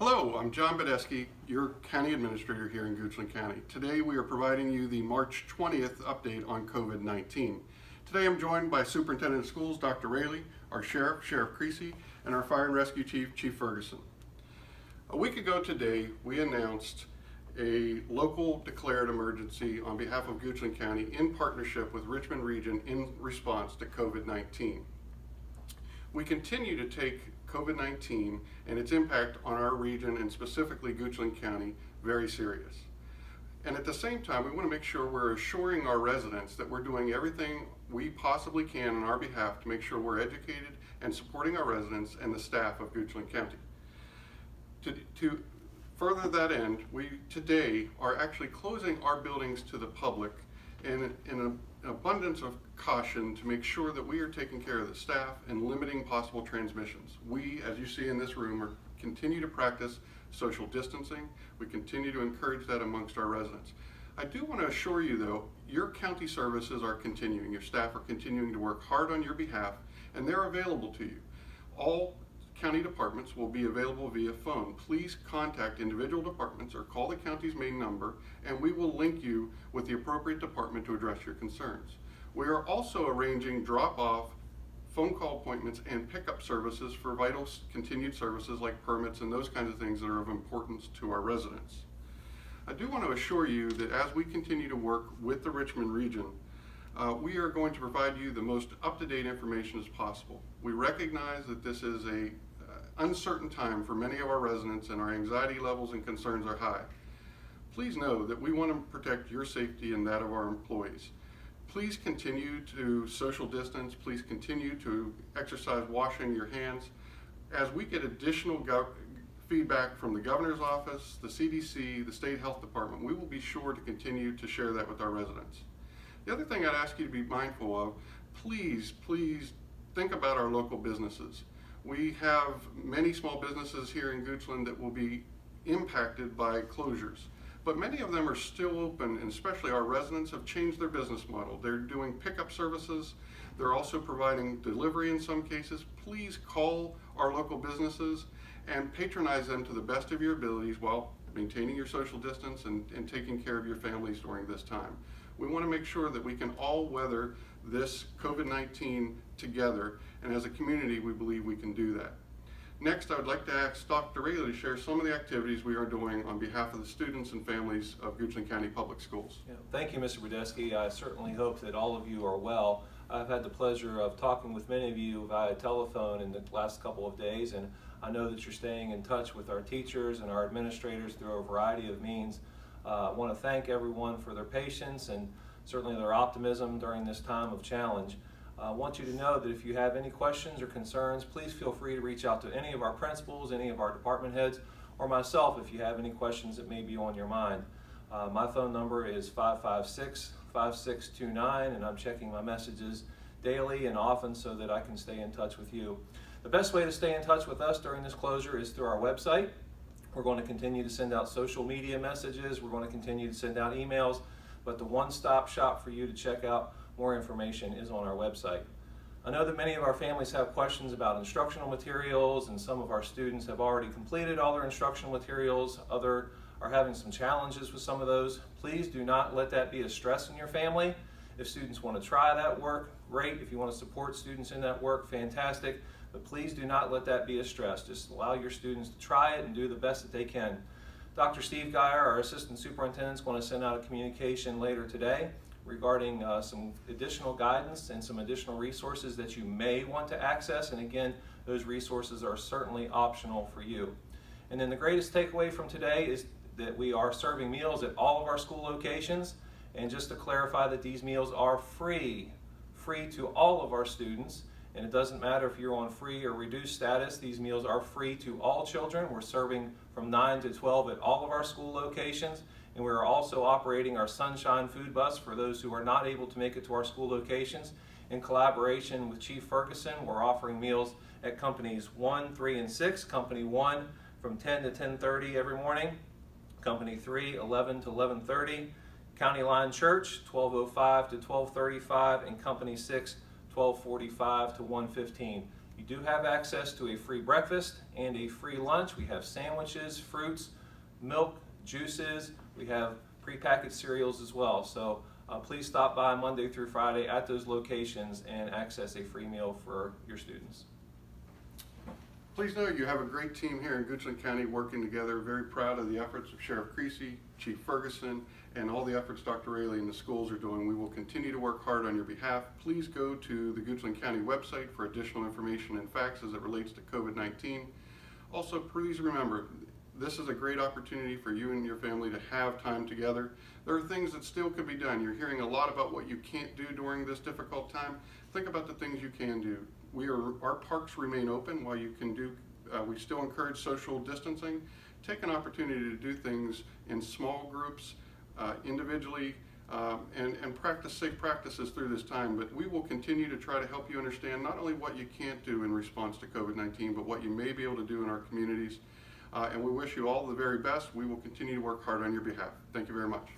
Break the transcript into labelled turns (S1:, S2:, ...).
S1: Hello, I'm John Badesky, your County Administrator here in Goochland County. Today we are providing you the March 20th update on COVID-19. Today I'm joined by Superintendent of Schools, Dr. Raley, our Sheriff, Sheriff Creasy, and our Fire and Rescue Chief, Chief Ferguson. A week ago today, we announced a local declared emergency on behalf of Goochland County in partnership with Richmond Region in response to COVID-19. We continue to take COVID-19 and its impact on our region and specifically Goochland County very serious. And at the same time, we want to make sure we're assuring our residents that we're doing everything we possibly can on our behalf to make sure we're educated and supporting our residents and the staff of Goochland County. To further that end, we today are actually closing our buildings to the public in an abundance of caution to make sure that we are taking care of the staff and limiting possible transmissions. We, as you see in this room, continue to practice social distancing. We continue to encourage that amongst our residents. I do want to assure you though, your county services are continuing. Your staff are continuing to work hard on your behalf and they're available to you. All county departments will be available via phone. Please contact individual departments or call the county's main number and we will link you with the appropriate department to address your concerns. We are also arranging drop-off, phone call appointments, and pickup services for vital continued services like permits and those kinds of things that are of importance to our residents. I do want to assure you that as we continue to work with the Richmond region, we are going to provide you the most up-to-date information as possible. We recognize that this is a uncertain time for many of our residents and our anxiety levels and concerns are high. Please know that we want to protect your safety and that of our employees. Please continue to social distance. Please continue to exercise washing your hands. As we get additional feedback from the governor's office, the CDC, the state health department, we will be sure to continue to share that with our residents. The other thing I'd ask you to be mindful of, please think about our local businesses. We have many small businesses here in Goochland that will be impacted by closures, but many of them are still open, and especially our residents have changed their business model. They're doing pickup services. They're also providing delivery in some cases. Please call our local businesses and patronize them to the best of your abilities while maintaining your social distance and taking care of your families during this time. We want to make sure that we can all weather this COVID-19 together, and as a community, we believe we can do that. Next, I would like to ask Dr. Raley to share some of the activities we are doing on behalf of the students and families of Goochland County Public Schools.
S2: Yeah, thank you, Mr. Badesky. I certainly hope that all of you are well. I've had the pleasure of talking with many of you via telephone in the last couple of days, and I know that you're staying in touch with our teachers and our administrators through a variety of means. I want to thank everyone for their patience and certainly their optimism during this time of challenge. I want you to know that if you have any questions or concerns, please feel free to reach out to any of our principals, any of our department heads, or myself if you have any questions that may be on your mind. My phone number is 556-5629, and I'm checking my messages daily and often so that I can stay in touch with you. The best way to stay in touch with us during this closure is through our website. We're going to continue to send out social media messages. We're going to continue to send out emails, but the one-stop shop for you to check out more information is on our website. I know that many of our families have questions about instructional materials, and some of our students have already completed all their instructional materials. Others are having some challenges with some of those. Please do not let that be a stress in your family. If students want to try that work, great. If you want to support students in that work, fantastic. But please do not let that be a stress. Just allow your students to try it and do the best that they can. Dr. Steve Geyer, our Assistant Superintendent, is going to send out a communication later today regarding some additional guidance and some additional resources that you may want to access. And again, those resources are certainly optional for you. And then the greatest takeaway from today is that we are serving meals at all of our school locations. And just to clarify that these meals are free to all of our students. And it doesn't matter if you're on free or reduced status, these meals are free to all children. We're serving from 9 to 12 at all of our school locations. And we're also operating our Sunshine Food Bus for those who are not able to make it to our school locations. In collaboration with Chief Ferguson, we're offering meals at companies 1, 3, and 6. Company 1 from 10 to 10:30 every morning. Company 3, 11 to 11:30. County Line Church, 12:05 to 12:35. And Company 6, 12:45 to 1:15. You do have access to a free breakfast and a free lunch. We have sandwiches, fruits, milk, juices. We have prepackaged cereals as well. So please stop by Monday through Friday at those locations and access a free meal for your students.
S1: Please know you have a great team here in Goochland County working together. Very proud of the efforts of Sheriff Creasy, Chief Ferguson, and all the efforts Dr. Raley and the schools are doing. We will continue to work hard on your behalf. Please go to the Goochland County website for additional information and facts as it relates to COVID-19. Also, please remember, this is a great opportunity for you and your family to have time together. There are things that still could be done. You're hearing a lot about what you can't do during this difficult time. Think about the things you can do. Our parks remain open while you can do, we still encourage social distancing. Take an opportunity to do things in small groups, individually, and practice safe practices through this time. But we will continue to try to help you understand not only what you can't do in response to COVID-19, but what you may be able to do in our communities. And we wish you all the very best. We will continue to work hard on your behalf. Thank you very much.